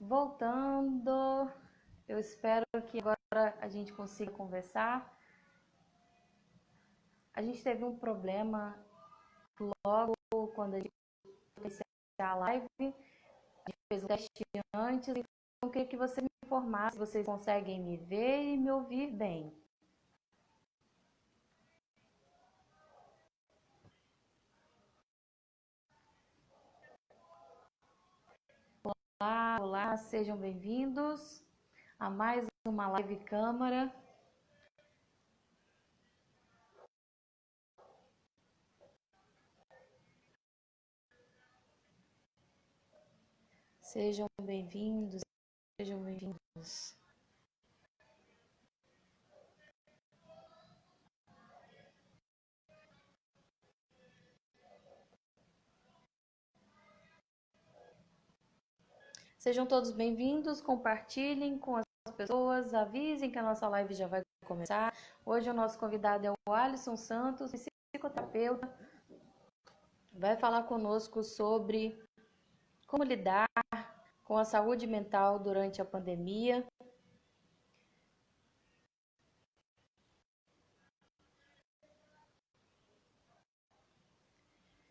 Voltando, eu espero que agora a gente consiga conversar. A gente teve um problema logo quando a gente fez a live, a gente fez o teste antes, então eu queria que você me informasse se vocês conseguem me ver e me ouvir bem. Olá, sejam bem-vindos a mais uma live câmara. Sejam bem-vindos, sejam bem-vindos. Sejam todos bem-vindos, compartilhem com as pessoas, avisem que a nossa live já vai começar. Hoje o nosso convidado é o Alisson Santos, psicoterapeuta. Vai falar conosco sobre como lidar com a saúde mental durante a pandemia.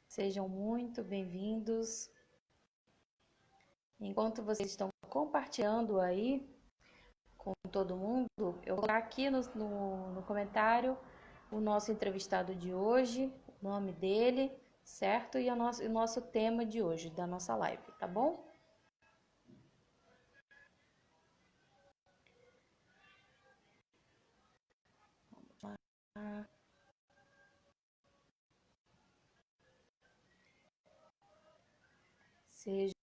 Sejam muito bem-vindos. Enquanto vocês estão compartilhando aí com todo mundo, eu vou colocar aqui no comentário o nosso entrevistado de hoje, o nome dele, certo? E o nosso tema de hoje, da nossa live, tá bom? Vamos lá. Sejam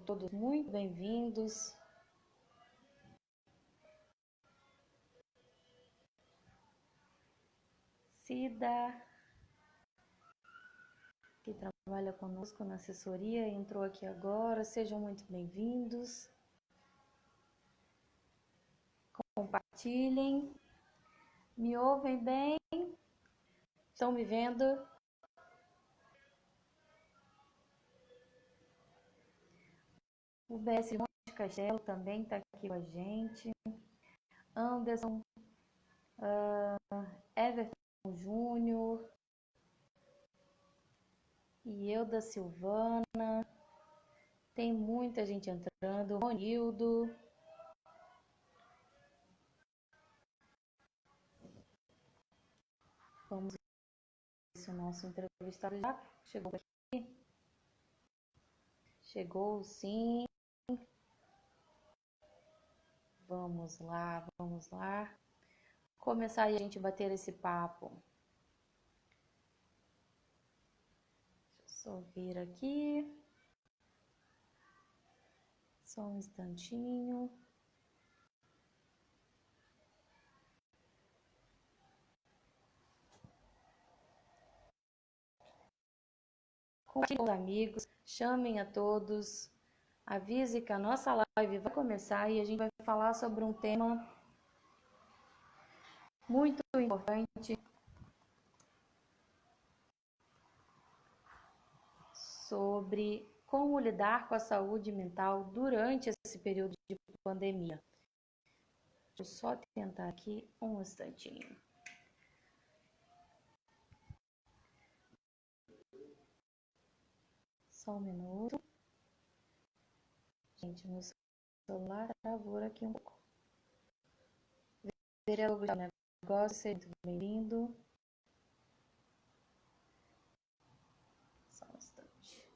todos muito bem-vindos. Cida, que trabalha conosco na assessoria, entrou aqui agora. Sejam muito bem-vindos. Compartilhem. Me ouvem bem? Estão me vendo? O BS Monte Castelo também está aqui com a gente. Anderson, Everton Júnior, e eu da Silvana. Tem muita gente entrando. Ronildo. Vamos ver se o nosso entrevistado já chegou aqui. Chegou, sim. Vamos lá, vamos lá. Começar aí a gente bater esse papo. Deixa eu só vir aqui. Só um instantinho. Compartilhem com os amigos, chamem a todos. Avise que a nossa live vai começar e a gente vai falar sobre um tema muito importante, sobre como lidar com a saúde mental durante esse período de pandemia. Deixa eu só tentar aqui um instantinho. Só um minuto. Gente, meu celular travou aqui um pouco. Vereador do negócio, seja muito bem-vindo. Só um instante.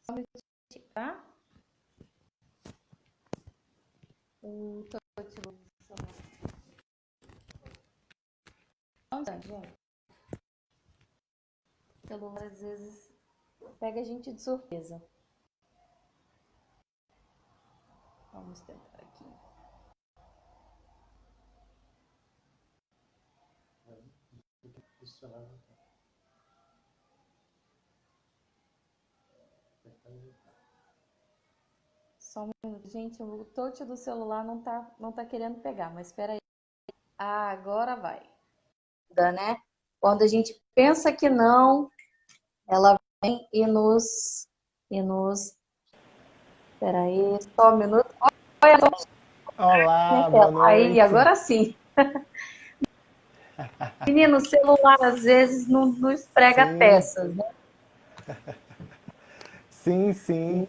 Só um minutinho, tá? O gente. O celular às vezes pega a gente de surpresa. Vamos tentar aqui. Só um minuto. Gente, o touch do celular não tá querendo pegar, mas espera aí. Ah, agora vai. Né? Quando a gente pensa que não, ela vem e nos. Peraí, só um minuto. Olha só, minha Olá, tela. boa Aí, noite. agora sim. Menino, o celular às vezes não esprega Sim, peças, né? sim, sim.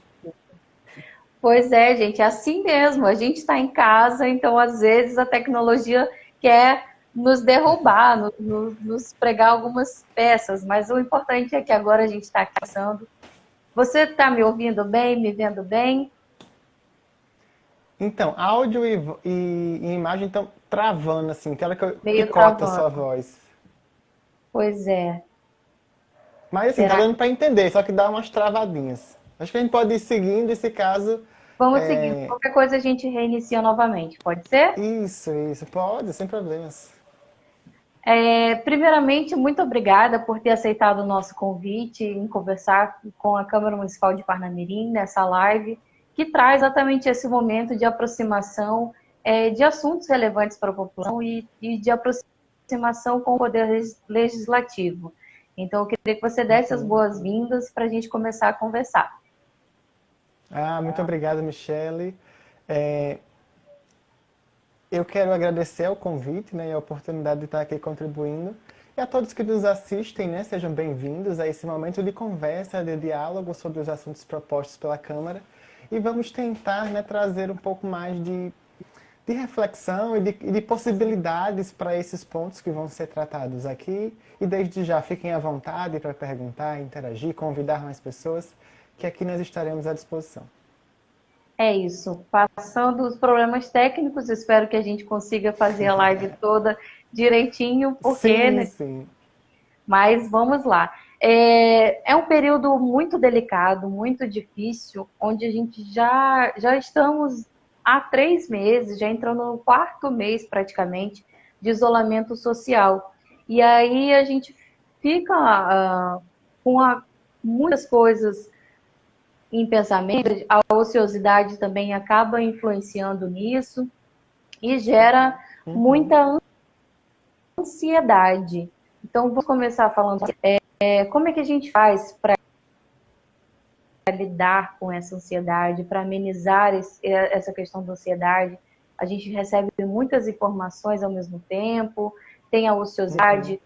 Pois é, gente, é assim mesmo. A gente está em casa, então às vezes a tecnologia quer nos derrubar, nos pregar algumas peças, mas o importante é que agora a gente está caçando. Você está me ouvindo bem, me vendo bem? Então, áudio e imagem estão travando, assim, aquela que Meio corta a sua travando. voz. Pois é. Mas assim, tá Será? dando para entender, só que dá umas travadinhas. Acho que a gente pode ir seguindo esse caso. Vamos seguindo. É... Qualquer coisa a gente reinicia novamente, pode ser? Isso, pode, sem problemas. Primeiramente, muito obrigada por ter aceitado o nosso convite em conversar com a Câmara Municipal de Parnamirim nessa live, que traz exatamente esse momento de aproximação de assuntos relevantes para a população e de aproximação com o Poder Legislativo. Então, eu queria que você desse as Uhum. boas-vindas para a gente começar a conversar. Ah, muito obrigado, Michele. É, Eu quero agradecer o convite, né, e a oportunidade de estar aqui contribuindo. E a todos que nos assistem, né, sejam bem-vindos a esse momento de conversa, de diálogo sobre os assuntos propostos pela Câmara. E vamos tentar, né, trazer um pouco mais de reflexão e de possibilidades para esses pontos que vão ser tratados aqui. E desde já, fiquem à vontade para perguntar, interagir, convidar mais pessoas, que aqui nós estaremos à disposição. É isso. Passando os problemas técnicos, espero que a gente consiga fazer a live toda direitinho, porque, Sim, né, sim. mas vamos lá. É um período muito delicado, muito difícil, onde a gente já estamos há 3 meses, já entrando no quarto mês praticamente, de isolamento social. E aí a gente fica com muitas coisas em pensamento, a ociosidade também acaba influenciando nisso e gera Uhum. muita ansiedade. Então, vou começar falando como é que a gente faz para lidar com essa ansiedade, para amenizar essa questão da ansiedade. A gente recebe muitas informações ao mesmo tempo, tem a Uhum. ociosidade.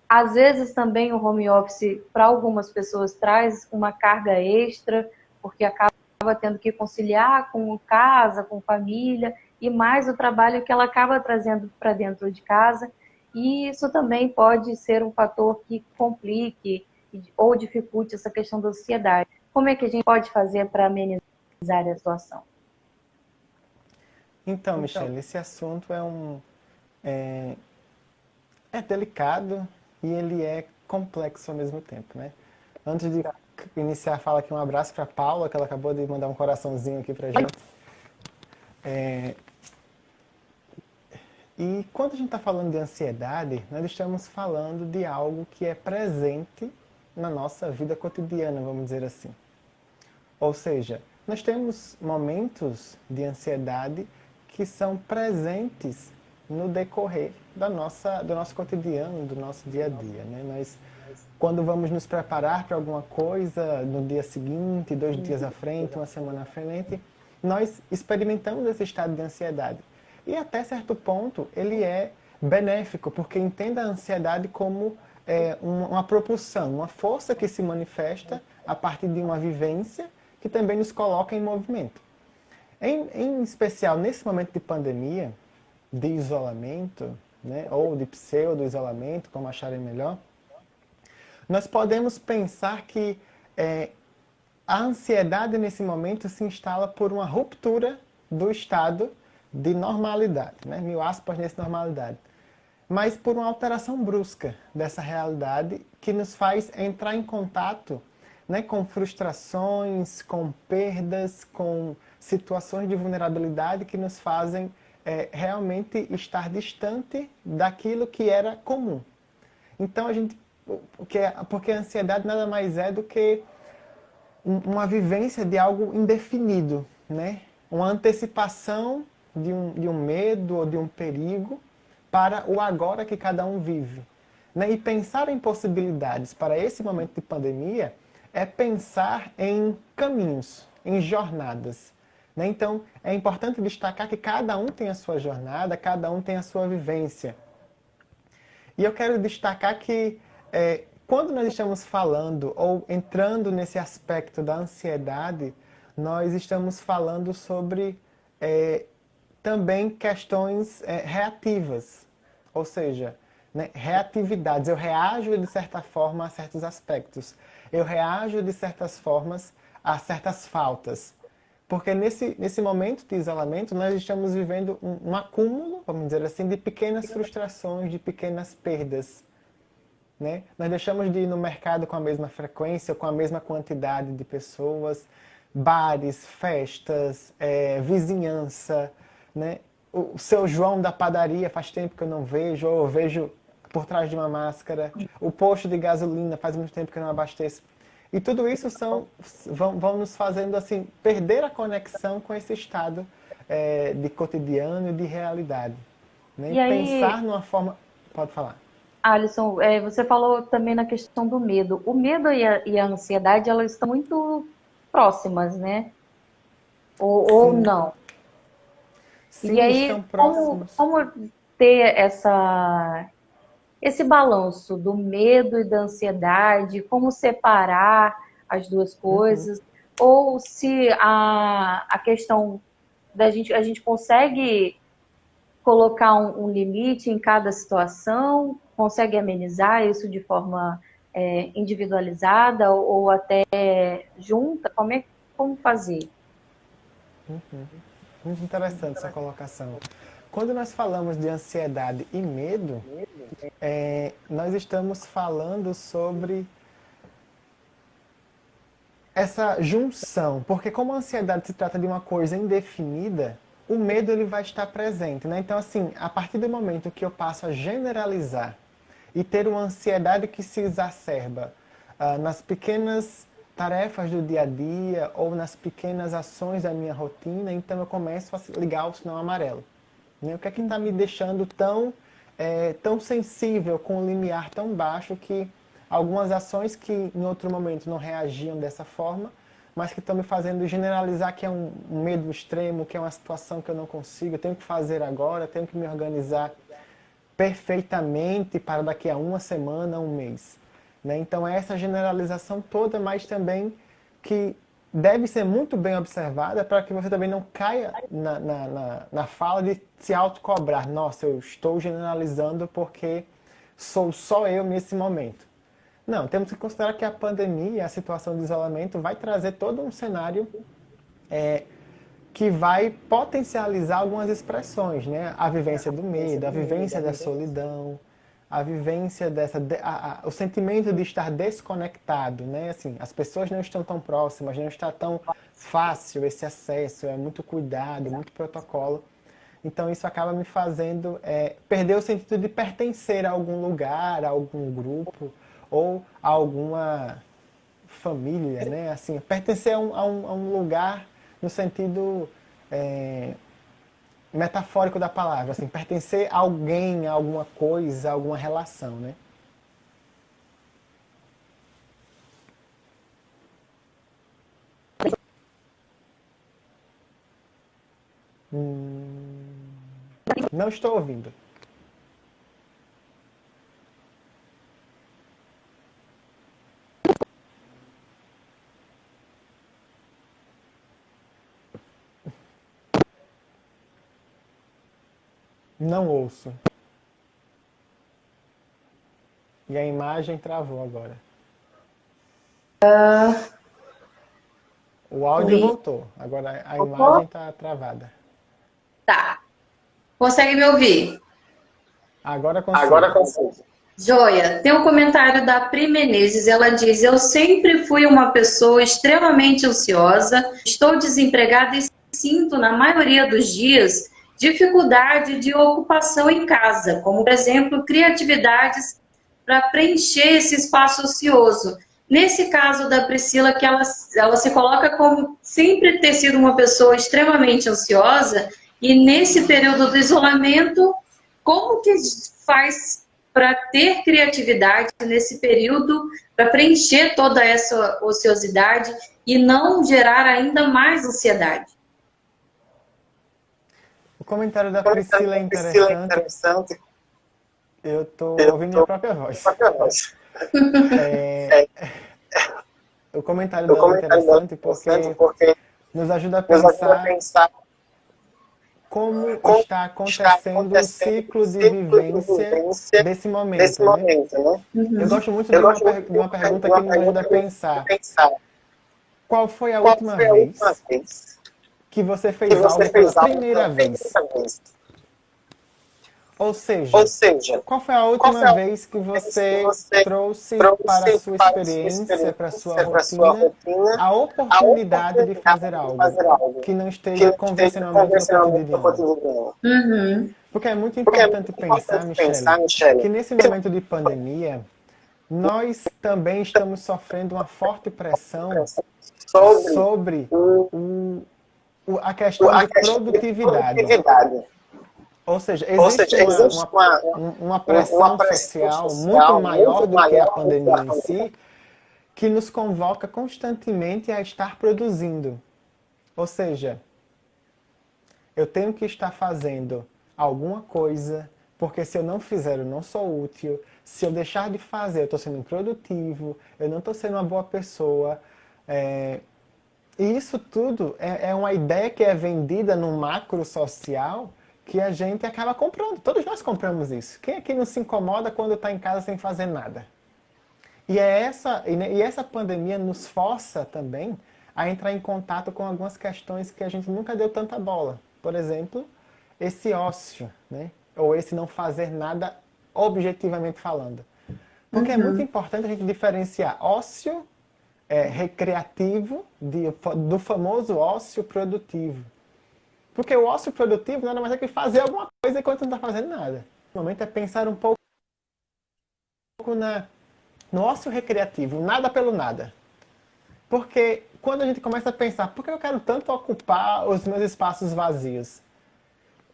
Às vezes também o home office, para algumas pessoas, traz uma carga extra, porque acaba tendo que conciliar com casa, com família, e mais o trabalho que ela acaba trazendo para dentro de casa. E isso também pode ser um fator que complique ou dificulte essa questão da ansiedade. Como é que a gente pode fazer para amenizar a situação? Então, Michele, esse assunto é delicado e ele é complexo ao mesmo tempo, né? Antes de iniciar a fala aqui, um abraço para Paula, que ela acabou de mandar um coraçãozinho aqui pra gente. E quando a gente está falando de ansiedade, nós estamos falando de algo que é presente na nossa vida cotidiana, vamos dizer assim. Ou seja, nós temos momentos de ansiedade que são presentes no decorrer do nosso cotidiano, do nosso dia a dia. Né? Nós, quando vamos nos preparar para alguma coisa, no dia seguinte, 2 dias à frente, uma semana à frente, nós experimentamos esse estado de ansiedade. E até certo ponto ele é benéfico, porque entenda a ansiedade como uma propulsão, uma força que se manifesta a partir de uma vivência que também nos coloca em movimento. Em especial nesse momento de pandemia, de isolamento, né, ou de pseudo-isolamento, como acharem melhor, nós podemos pensar que a ansiedade nesse momento se instala por uma ruptura do estado de normalidade, né? Mil aspas nesse normalidade. Mas por uma alteração brusca dessa realidade que nos faz entrar em contato, né, com frustrações, com perdas, com situações de vulnerabilidade que nos fazem realmente estar distante daquilo que era comum. Então a gente, porque a ansiedade nada mais é do que uma vivência de algo indefinido, né? Uma antecipação de um medo ou de um perigo para o agora que cada um vive. né? E pensar em possibilidades para esse momento de pandemia é pensar em caminhos, em jornadas, né? Então, é importante destacar que cada um tem a sua jornada, cada um tem a sua vivência. E eu quero destacar que quando nós estamos falando ou entrando nesse aspecto da ansiedade, nós estamos falando sobre também questões reativas, ou seja, né, reatividades. Eu reajo de certa forma a certos aspectos. Eu reajo de certas formas a certas faltas. Porque nesse momento de isolamento, nós estamos vivendo um acúmulo, vamos dizer assim, de pequenas frustrações, de pequenas perdas. Né? Nós deixamos de ir no mercado com a mesma frequência, com a mesma quantidade de pessoas, bares, festas, vizinhança. Né? O seu João da padaria faz tempo que eu não vejo, ou eu vejo por trás de uma máscara. O posto de gasolina faz muito tempo que eu não abasteço. E tudo isso vão nos fazendo assim, perder a conexão com esse estado de cotidiano e de realidade. Né? E aí, pensar numa forma... Pode falar. Alisson, você falou também na questão do medo. O medo e a ansiedade, elas estão muito próximas, né? Ou não? Sim, E aí, estão próximos. como ter esse balanço do medo e da ansiedade, como separar as duas coisas, ou se a questão a gente consegue colocar um limite em cada situação, consegue amenizar isso de forma individualizada ou até junta, como fazer? Muito interessante essa colocação. Quando nós falamos de ansiedade e medo, nós estamos falando sobre essa junção, porque como a ansiedade se trata de uma coisa indefinida, o medo ele vai estar presente, né? Então, assim, a partir do momento que eu passo a generalizar e ter uma ansiedade que se exacerba nas pequenas tarefas do dia a dia ou nas pequenas ações da minha rotina, então eu começo a ligar o sinal amarelo. Né? O que é que está me deixando tão sensível, com um limiar tão baixo que algumas ações que em outro momento não reagiam dessa forma, mas que estão me fazendo generalizar que é um medo extremo, que é uma situação que eu não consigo, eu tenho que fazer agora, tenho que me organizar perfeitamente para daqui a uma semana, um mês. Né? Então é essa generalização toda, mas também que deve ser muito bem observada para que você também não caia na fala de se autocobrar. Nossa, eu estou generalizando porque sou só eu nesse momento. Não, temos que considerar que a pandemia, a situação de isolamento, vai trazer todo um cenário que vai potencializar algumas expressões, né? A vivência do medo, a vivência da solidão, a vivência o sentimento de estar desconectado, né? Assim, as pessoas não estão tão próximas, não está tão fácil esse acesso, é muito cuidado, muito protocolo. Então isso acaba me fazendo perder o sentido de pertencer a algum lugar, a algum grupo ou a alguma família, né? Assim, pertencer a um lugar no sentido metafórico da palavra, assim, pertencer a alguém, a alguma coisa, a alguma relação, né? Não estou ouvindo. Não ouço. E a imagem travou agora. O áudio voltou. Agora a imagem está travada. Tá. Consegue me ouvir? Agora consigo. Joia. Tem um comentário da Pri Menezes. Ela diz: eu sempre fui uma pessoa extremamente ansiosa, estou desempregada e sinto, na maioria dos dias, dificuldade de ocupação em casa, como, por exemplo, criatividades para preencher esse espaço ocioso. Nesse caso da Priscila, que ela se coloca como sempre ter sido uma pessoa extremamente ansiosa, e nesse período do isolamento, como que faz para ter criatividade nesse período, para preencher toda essa ociosidade e não gerar ainda mais ansiedade? O comentário da Priscila é interessante. Eu estou ouvindo minha própria voz. O comentário dela é interessante porque nos ajuda a pensar como está acontecendo o ciclo de vivência desse momento. Né? Eu gosto muito de uma pergunta que nos ajuda a pensar. Qual foi a última vez que você fez algo pela primeira vez? Ou seja, qual foi a última vez que você trouxe para a sua experiência, para a sua rotina, a oportunidade de fazer algo que não esteja convencionalmente no cotidiano? Porque é muito importante pensar, Michele, que nesse momento de pandemia, nós também estamos sofrendo uma forte pressão sobre a questão de produtividade. Ou seja, existe uma pressão social muito maior do que a pandemia em si, que nos convoca constantemente a estar produzindo. Ou seja, eu tenho que estar fazendo alguma coisa, porque se eu não fizer, eu não sou útil. Se eu deixar de fazer, eu estou sendo improdutivo, eu não estou sendo uma boa pessoa. E isso tudo é uma ideia que é vendida no macro social, que a gente acaba comprando. Todos nós compramos isso. Quem aqui não se incomoda quando está em casa sem fazer nada? E essa pandemia nos força também a entrar em contato com algumas questões que a gente nunca deu tanta bola. Por exemplo, esse ócio, né? Ou esse não fazer nada objetivamente falando. Porque é muito importante a gente diferenciar ócio recreativo do famoso ócio produtivo. Porque o ócio produtivo nada mais é que fazer alguma coisa enquanto não está fazendo nada. O momento é pensar um pouco no ócio recreativo, nada pelo nada. Porque quando a gente começa a pensar, por que eu quero tanto ocupar os meus espaços vazios?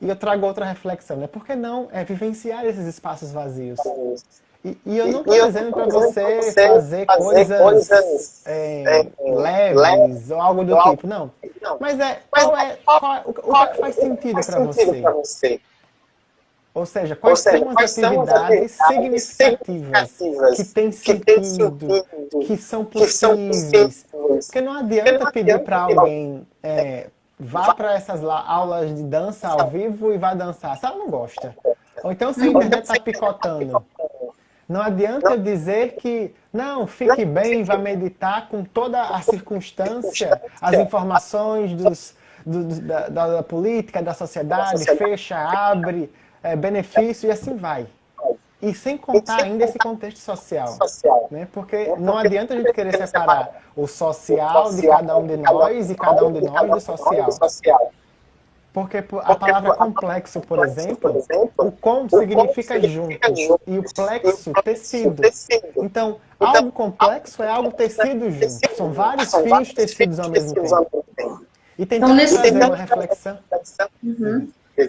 E eu trago outra reflexão, né? Por que não vivenciar esses espaços vazios? E eu não estou dizendo para você fazer coisas leves ou algo do tipo, não. Mas o que faz sentido para você? Ou seja, quais são as atividades significativas que têm sentido, que são possíveis? Porque não adianta pedir para alguém vá para essas aulas de dança ao vivo e vá dançar, se ela não gosta. Ou então se a internet está picotando. Não adianta dizer que, não, fique bem, vá meditar com toda a circunstância, as informações da política, da sociedade, fecha, abre, benefício e assim vai. E sem contar ainda esse contexto social. Né? Porque não adianta a gente querer separar o social de cada um de nós e cada um de nós do social. Porque a palavra complexo, por exemplo, o com significa junto e o plexo, tecido. Então, algo complexo é algo tecido junto. São vários fios tecidos ao mesmo tempo. E tentando trazer uma reflexão.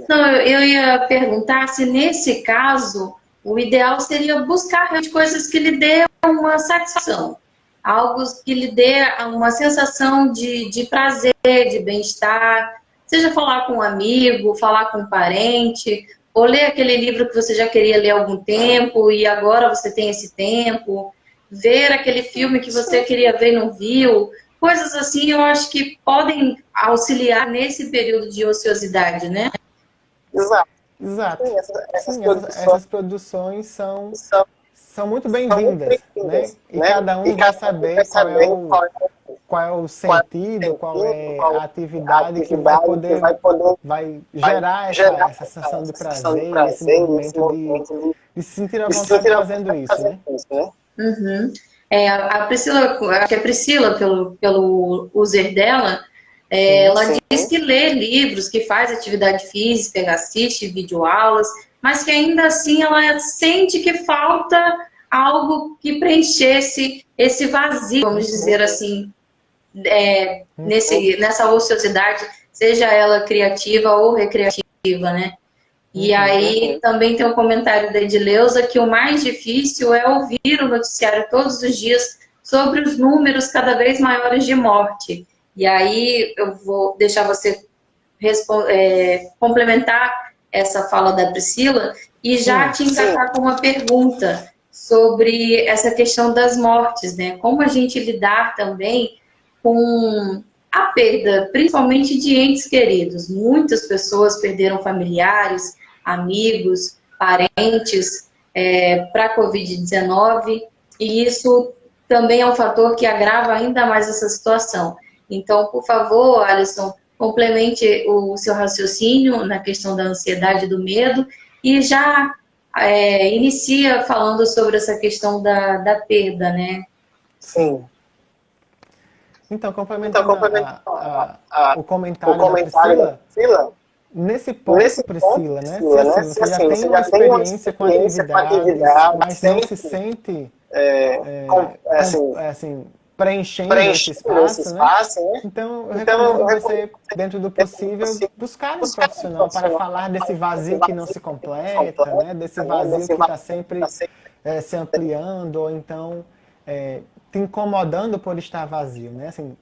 Não, eu ia perguntar se nesse caso o ideal seria buscar coisas que lhe dê uma satisfação. Algo que lhe dê uma sensação de prazer, de bem-estar. Seja falar com um amigo, falar com um parente, ou ler aquele livro que você já queria ler há algum tempo e agora você tem esse tempo, ver aquele filme que você queria ver e não viu. Coisas assim eu acho que podem auxiliar nesse período de ociosidade, né? Exato. Essas produções são muito bem-vindas, né? E cada um vai saber qual é o sentido, qual é a atividade que vai gerar essa sensação de prazer, esse movimento de se sentir à vontade fazendo isso, né? A Priscila, acho que a Priscila, pelo user dela, ela diz que lê livros, que faz atividade física, assiste videoaulas, mas que ainda assim ela sente que falta algo que preenchesse esse vazio, vamos dizer assim, nessa ociosidade, seja ela criativa ou recreativa, né? E aí também tem um comentário da Edileuza que o mais difícil é ouvir o noticiário todos os dias sobre os números cada vez maiores de morte. E aí eu vou deixar você complementar essa fala da Priscila e já te encaixar com uma pergunta sobre essa questão das mortes, né? Como a gente lidar também com a perda, principalmente de entes queridos. Muitas pessoas perderam familiares, amigos, parentes para a Covid-19 e isso também é um fator que agrava ainda mais essa situação. Então, por favor, Alisson, complemente o seu raciocínio na questão da ansiedade e do medo e já inicia falando sobre essa questão da perda, né? Sim. Então, complementando o comentário da Priscila, nesse ponto, Priscila, né? Você já tem uma experiência com atividades, mas não se sente preenchendo esse espaço, né? Então, eu recomendo você, dentro do possível, buscar um profissional para falar desse vazio que não se completa, né? Desse vazio que está sempre se ampliando, ou então te incomodando por estar vazio, né? Assim,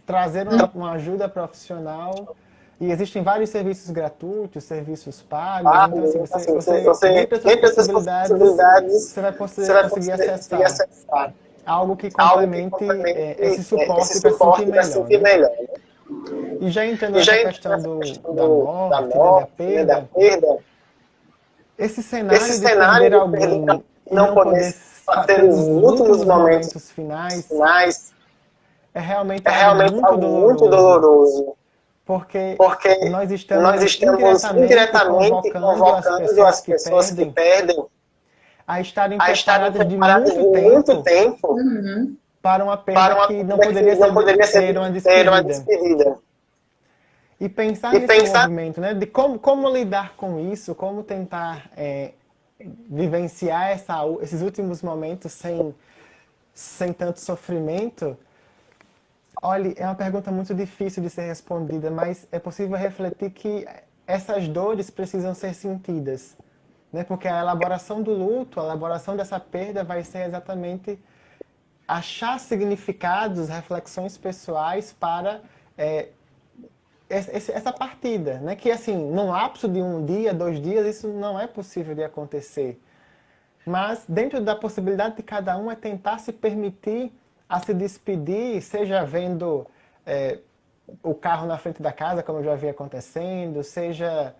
trazer uma ajuda profissional. E existem vários serviços gratuitos, serviços pagos, então assim, você dentro dessas possibilidades, você vai conseguir acessar algo que complemente esse suporte para se sentir melhor. Né? E já entrando nessa questão da morte, da perda, esse cenário de perder alguém e não poder ter os últimos momentos finais é realmente algo muito doloroso. Porque nós estamos indiretamente convocando as pessoas que perdem a estarem preparadas de muito tempo para uma perda que não poderia ser uma despedida. E pensar nesse movimento, né, de como lidar com isso, como tentar vivenciar esses últimos momentos sem tanto sofrimento. Olha, é uma pergunta muito difícil de ser respondida, mas é possível refletir que essas dores precisam ser sentidas, né? Porque a elaboração do luto, a elaboração dessa perda vai ser exatamente achar significados, reflexões pessoais para essa partida, né? Que assim, num lapso de 1 dia, 2 dias, isso não é possível de acontecer. Mas dentro da possibilidade de cada um é tentar se permitir a se despedir, seja vendo o carro na frente da casa, como eu já vi acontecendo, seja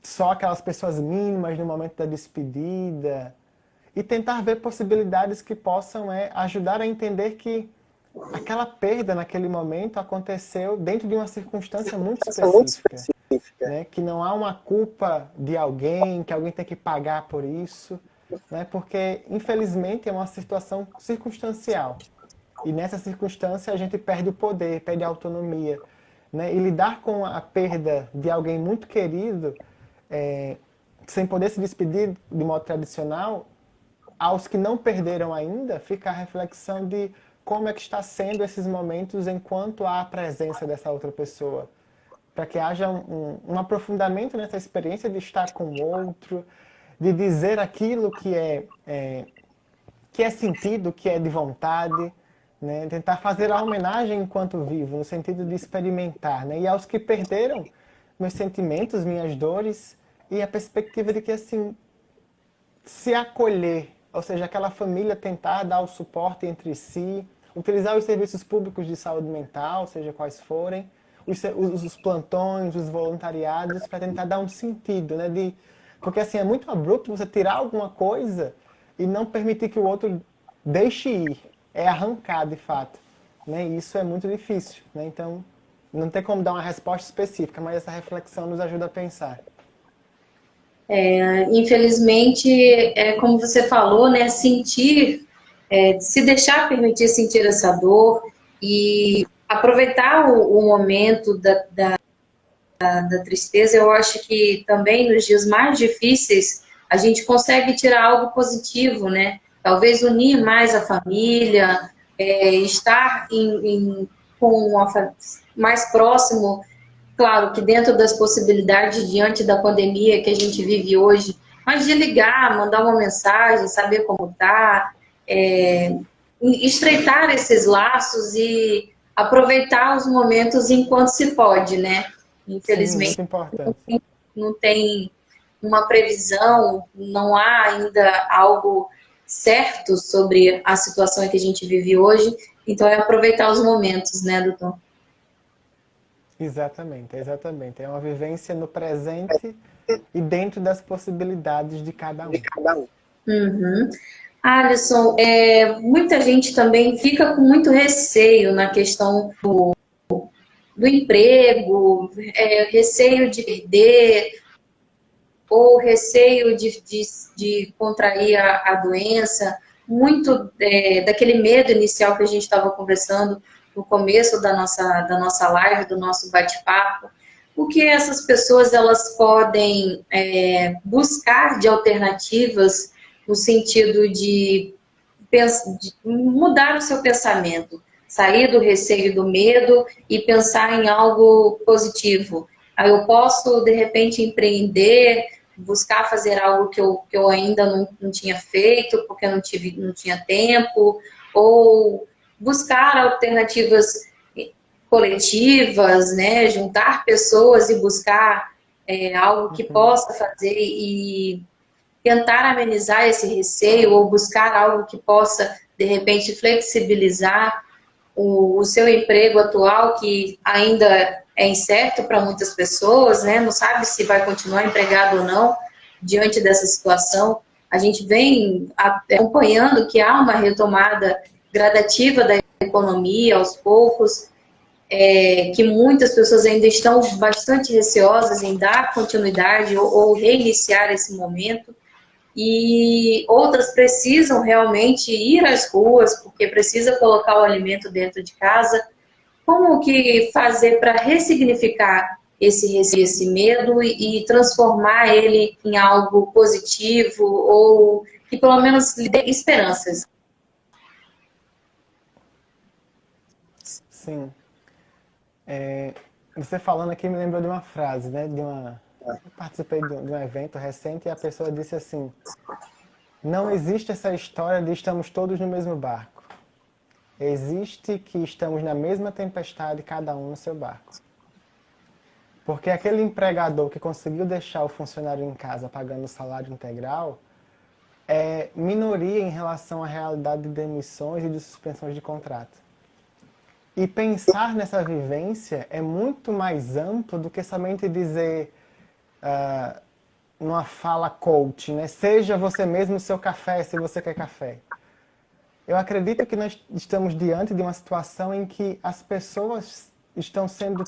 só aquelas pessoas mínimas no momento da despedida, e tentar ver possibilidades que possam ajudar a entender que aquela perda naquele momento aconteceu dentro de uma circunstância muito específica, né? Que não há uma culpa de alguém, que alguém tem que pagar por isso, né? Porque, infelizmente, é uma situação circunstancial. E nessa circunstância a gente perde o poder, perde a autonomia, né? E lidar com a perda de alguém muito querido, sem poder se despedir de modo tradicional, aos que não perderam ainda, fica a reflexão de como é que está sendo esses momentos enquanto há a presença dessa outra pessoa. Para que haja um aprofundamento nessa experiência de estar com o outro, de dizer aquilo que é sentido, que é de vontade, né? Tentar fazer a homenagem enquanto vivo, no sentido de experimentar, né? E aos que perderam, meus sentimentos, minhas dores, e a perspectiva de que, assim, se acolher, ou seja, aquela família tentar dar o suporte entre si, utilizar os serviços públicos de saúde mental, seja quais forem, os plantões, os voluntariados, para tentar dar um sentido, né? Porque assim, é muito abrupto você tirar alguma coisa e não permitir que o outro deixe ir. É arrancar, de fato, né? E isso é muito difícil, né? Então, não tem como dar uma resposta específica, mas essa reflexão nos ajuda a pensar. Infelizmente, como você falou, né? Sentir, se deixar permitir sentir essa dor e aproveitar o momento da tristeza. Eu acho que também nos dias mais difíceis a gente consegue tirar algo positivo, né? Talvez unir mais a família, estar mais próximo, claro que dentro das possibilidades diante da pandemia que a gente vive hoje, mas de ligar, mandar uma mensagem, saber como tá, estreitar esses laços e aproveitar os momentos enquanto se pode, né? Sim, Infelizmente, muito importante. não tem uma previsão, não há ainda algo certo sobre a situação que a gente vive hoje, então é aproveitar os momentos, né, doutor? Exatamente, exatamente. É uma vivência no presente e dentro das possibilidades de cada um. Uhum. Alisson, muita gente também fica com muito receio na questão do emprego, receio de perder, ou receio de contrair a doença, muito daquele medo inicial que a gente estava conversando no começo da nossa live, do nosso bate-papo. O que essas pessoas elas podem buscar de alternativas no sentido de mudar o seu pensamento, sair do receio e do medo e pensar em algo positivo. Aí eu posso, de repente, empreender, buscar fazer algo que eu ainda não tinha feito, porque eu não tinha tempo, ou buscar alternativas coletivas, né? Juntar pessoas e buscar algo que possa fazer e tentar amenizar esse receio ou buscar algo que possa, de repente, flexibilizar o seu emprego atual, que ainda é incerto para muitas pessoas, né? Não sabe se vai continuar empregado ou não diante dessa situação. A gente vem acompanhando que há uma retomada gradativa da economia aos poucos, que muitas pessoas ainda estão bastante receosas em dar continuidade ou reiniciar esse momento. E outras precisam realmente ir às ruas, porque precisa colocar o alimento dentro de casa. Como que fazer para ressignificar esse medo e transformar ele em algo positivo ou que pelo menos lhe dê esperanças? Sim. Você falando aqui me lembrou de uma frase, né? Eu participei de um evento recente e a pessoa disse assim: não existe essa história de estamos todos no mesmo barco. Existe que estamos na mesma tempestade, cada um no seu barco. Porque aquele empregador que conseguiu deixar o funcionário em casa pagando o salário integral é minoria em relação à realidade de demissões e de suspensões de contrato. E pensar nessa vivência é muito mais amplo do que somente dizer numa fala coach, né? Seja você mesmo o seu café, se você quer café. Eu acredito que nós estamos diante de uma situação em que as pessoas estão sendo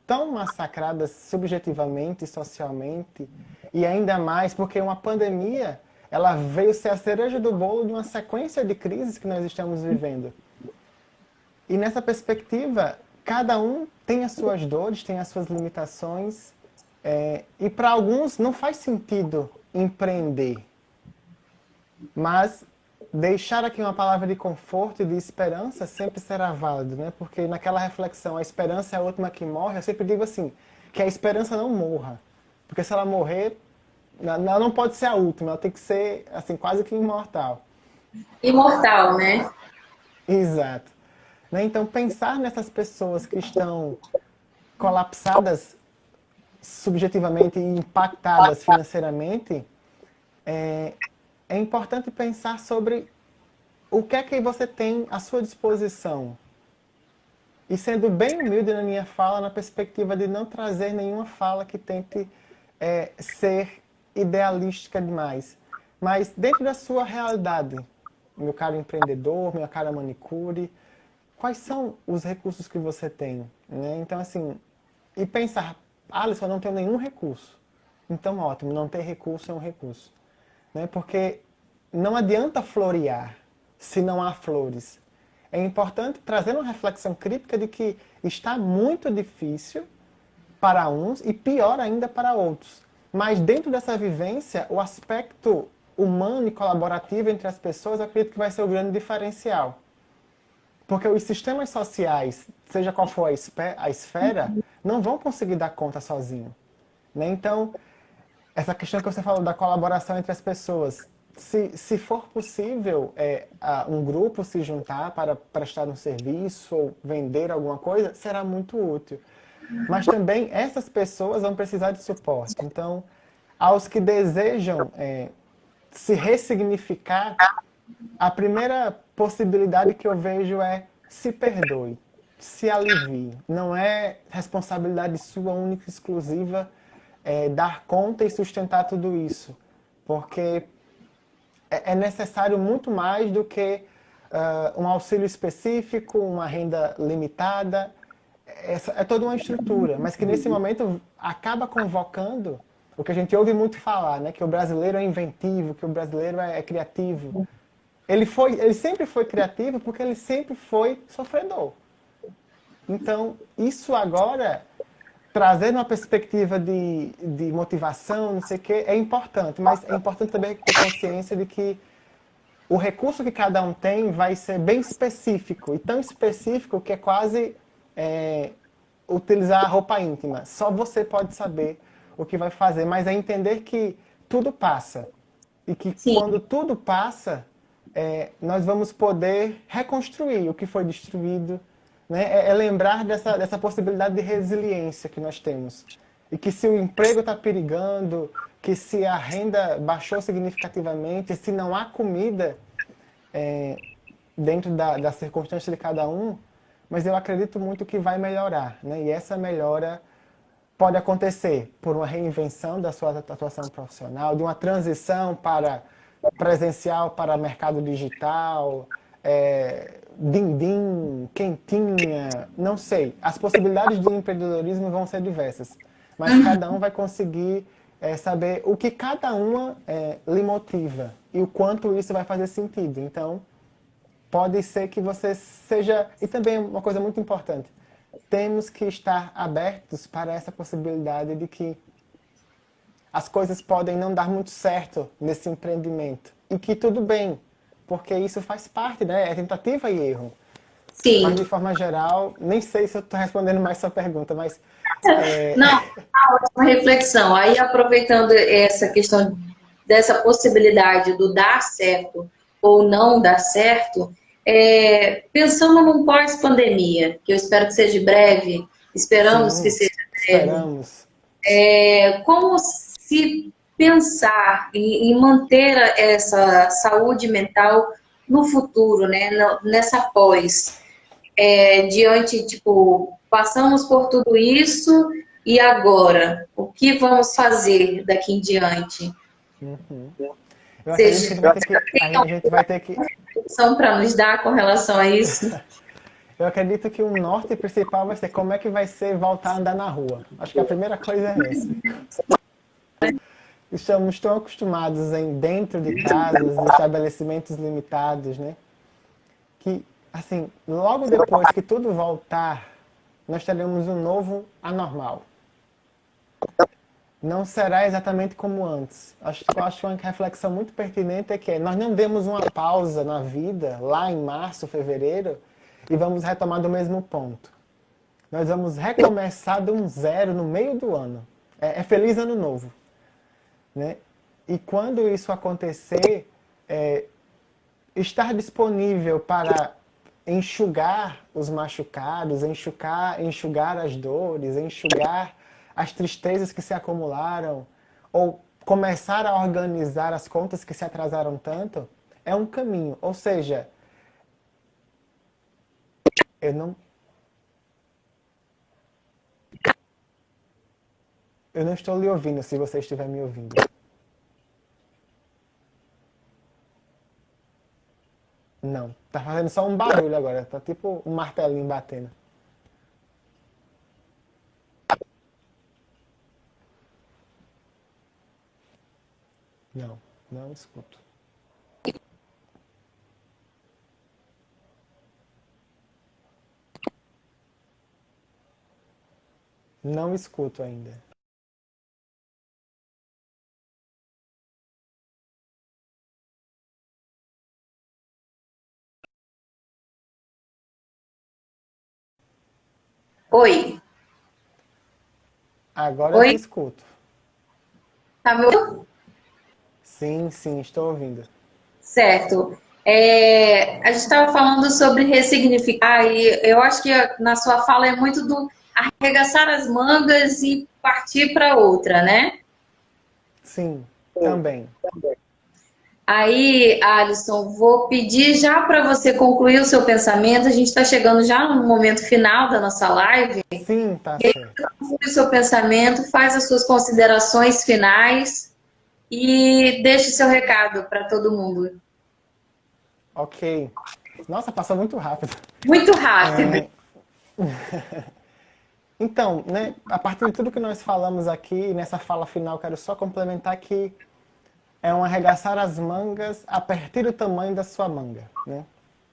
tão massacradas subjetivamente, socialmente, e ainda mais porque uma pandemia, ela veio ser a cereja do bolo de uma sequência de crises que nós estamos vivendo. E nessa perspectiva, cada um tem as suas dores, tem as suas limitações, e para alguns não faz sentido empreender. Mas deixar aqui uma palavra de conforto e de esperança sempre será válido, né? Porque naquela reflexão, a esperança é a última que morre, eu sempre digo assim, que a esperança não morra. Porque se ela morrer, ela não pode ser a última, ela tem que ser assim, quase que imortal. Imortal, né? Exato. Né? Então, pensar nessas pessoas que estão colapsadas subjetivamente e impactadas financeiramente, é importante pensar sobre o que é que você tem à sua disposição. E sendo bem humilde na minha fala, na perspectiva de não trazer nenhuma fala que tente ser idealística demais. Mas dentro da sua realidade, meu caro empreendedor, minha cara manicure, quais são os recursos que você tem? Né? Então, assim, e pensar, Alisson, eu não tenho nenhum recurso. Então, ótimo, não ter recurso é um recurso. Né? Porque não adianta florear se não há flores. É importante trazer uma reflexão crítica de que está muito difícil para uns e pior ainda para outros. Mas dentro dessa vivência, o aspecto humano e colaborativo entre as pessoas, eu acredito que vai ser o grande diferencial. Porque os sistemas sociais, seja qual for a esfera, não vão conseguir dar conta sozinho, né? Então, essa questão que você falou da colaboração entre as pessoas, se for possível um grupo se juntar para prestar um serviço ou vender alguma coisa, será muito útil. Mas também essas pessoas vão precisar de suporte. Então, aos que desejam se ressignificar, a primeira possibilidade que eu vejo é se perdoe, se alivie. Não é responsabilidade sua única e exclusiva dar conta e sustentar tudo isso. Porque é necessário muito mais do que um auxílio específico, uma renda limitada. É toda uma estrutura, mas que nesse momento acaba convocando o que a gente ouve muito falar, né? Que o brasileiro é inventivo, que o brasileiro é criativo. Ele sempre foi criativo porque ele sempre foi sofredor. Então, isso agora, trazendo uma perspectiva de motivação, não sei o quê, é importante, mas é importante também ter consciência de que o recurso que cada um tem vai ser bem específico, e tão específico que é quase utilizar a roupa íntima. Só você pode saber o que vai fazer, mas é entender que tudo passa. E que Sim. quando tudo passa, nós vamos poder reconstruir o que foi destruído. Né? É lembrar dessa possibilidade de resiliência que nós temos. E que se o emprego está perigando, que se a renda baixou significativamente, se não há comida dentro da circunstância de cada um, mas eu acredito muito que vai melhorar. Né? E essa melhora pode acontecer por uma reinvenção da sua atuação profissional, de uma transição para presencial para mercado digital, din-din, quentinha, não sei. As possibilidades de empreendedorismo vão ser diversas, mas cada um vai conseguir saber o que cada uma lhe motiva e o quanto isso vai fazer sentido. Então, pode ser que você seja... E também uma coisa muito importante, temos que estar abertos para essa possibilidade de que as coisas podem não dar muito certo nesse empreendimento. E que tudo bem, porque isso faz parte, né? É tentativa e erro. Sim. Mas, de forma geral, nem sei se eu estou respondendo mais sua pergunta, mas... Não, uma ótima reflexão. Aí, aproveitando essa questão dessa possibilidade do dar certo ou não dar certo, pensando num pós-pandemia, que eu espero que seja breve, esperamos Sim, que seja breve, esperamos. como se pensar em manter essa saúde mental no futuro, né, nessa pós, diante, tipo, passamos por tudo isso e agora, o que vamos fazer daqui em diante? Uhum. Eu acredito que Seja, a gente vai ter que... são para nos dar com relação a isso? Eu acredito que o norte principal vai ser como é que vai ser voltar a andar na rua. Acho que a primeira coisa é essa. Estamos tão acostumados em dentro de casas, de estabelecimentos limitados, né? Que, assim, logo depois que tudo voltar, nós teremos um novo anormal. Não será exatamente como antes. Acho que uma reflexão muito pertinente é que nós não demos uma pausa na vida, lá em março, fevereiro, e vamos retomar do mesmo ponto. Nós vamos recomeçar de um zero no meio do ano. É feliz ano novo. Né? E quando isso acontecer, estar disponível para enxugar os machucados, enxugar as dores, enxugar as tristezas que se acumularam, ou começar a organizar as contas que se atrasaram tanto, é um caminho. Ou seja, eu não estou lhe ouvindo, se você estiver me ouvindo. Não, tá fazendo só um barulho agora, tá tipo um martelinho batendo. Não, não escuto. Não escuto ainda. Oi. Agora Oi? eu te escuto. Tá me ouvindo? Sim, sim, estou ouvindo. Certo. A gente estava falando sobre ressignificar, e eu acho que na sua fala é muito do arregaçar as mangas e partir para outra, né? Sim, também. Aí, Alisson, vou pedir já para você concluir o seu pensamento. A gente está chegando já no momento final da nossa live. Sim, tá certo. Conclui o seu pensamento, faz as suas considerações finais e deixe o seu recado para todo mundo. Ok. Nossa, passou muito rápido. Muito rápido. É, Então, né, a partir de tudo que nós falamos aqui, nessa fala final, quero só complementar que é um arregaçar as mangas a partir do tamanho da sua manga, né?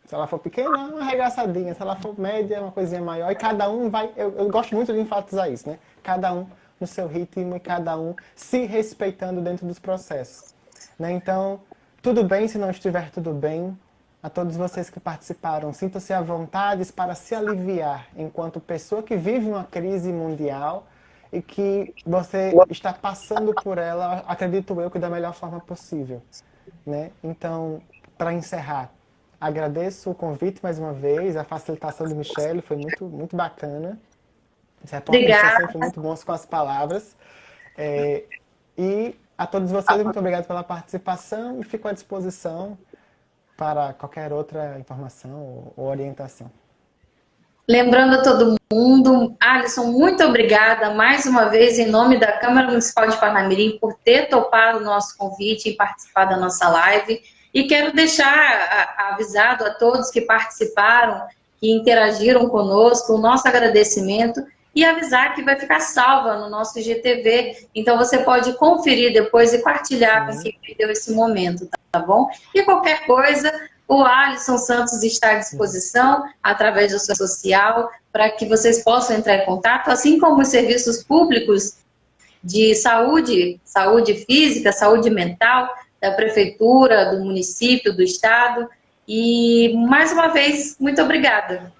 Se ela for pequena, é uma arregaçadinha. Se ela for média, é uma coisinha maior. E cada um vai... Eu gosto muito de enfatizar isso, né? Cada um no seu ritmo e cada um se respeitando dentro dos processos, né? Então, tudo bem se não estiver tudo bem. A todos vocês que participaram, sintam-se à vontade para se aliviar enquanto pessoa que vive uma crise mundial e que você está passando por ela, acredito eu, que da melhor forma possível, né? Então, para encerrar, agradeço o convite mais uma vez, a facilitação de Michele foi muito, muito bacana. Os repórteres são Obrigada. sempre muito bons com as palavras. E a todos vocês, muito obrigado pela participação e fico à disposição para qualquer outra informação ou orientação. Lembrando a todo mundo, Alisson, muito obrigada mais uma vez em nome da Câmara Municipal de Parnamirim por ter topado o nosso convite e participar da nossa live. E quero deixar avisado a todos que participaram, que interagiram conosco, o nosso agradecimento e avisar que vai ficar salva no nosso IGTV. Então você pode conferir depois e partilhar com quem perdeu esse momento, tá bom? E qualquer coisa, o Alisson Santos está à disposição através do seu social para que vocês possam entrar em contato, assim como os serviços públicos de saúde, saúde física, saúde mental, da prefeitura, do município, do estado. E mais uma vez, muito obrigada.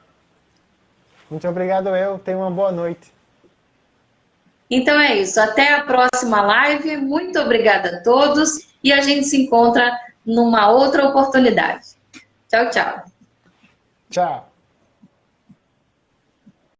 Muito obrigado, tenha uma boa noite. Então é isso, até a próxima live. Muito obrigada a todos e a gente se encontra numa outra oportunidade. Tchau, tchau. Tchau.